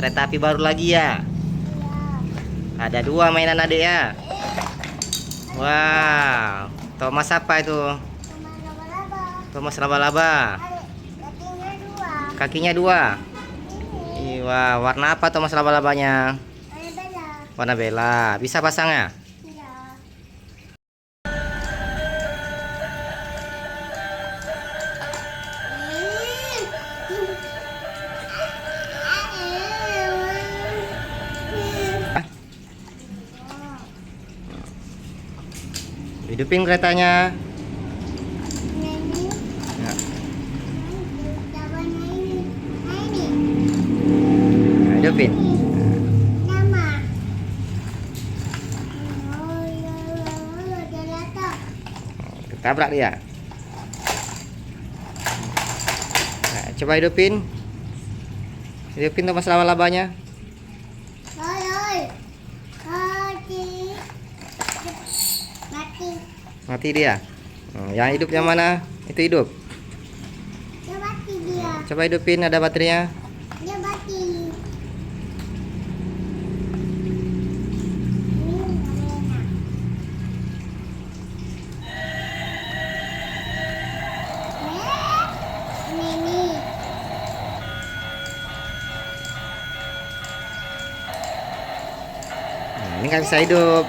kereta api baru lagi ya. Iya. Ada 2 mainan adik ya. Wow, Thomas apa itu? Sama laba-laba. Thomas laba-laba. Adik, Kakinya kakinya 2. 2. Ini Wah, warna apa Thomas laba-labanya? ada bela. Warna bela. Bisa pasang ya? Iya. Hidupin keretanya. Ini. Ya. Lawannya ini. Nah, ini. Nah, hidupin. Nama. Oh, ya, dia datang. Tabrak dia. Nah, coba hidupin. Hidupin Thomas laba-labanya. Oi, oi. Mati. Mati. Mati dia. Yang hidup yang mana? Itu hidup. Dia mati dia. Coba hidupin, ada baterainya. Dia mati. Ini enak. Ini. Nah, ini nggak bisa hidup.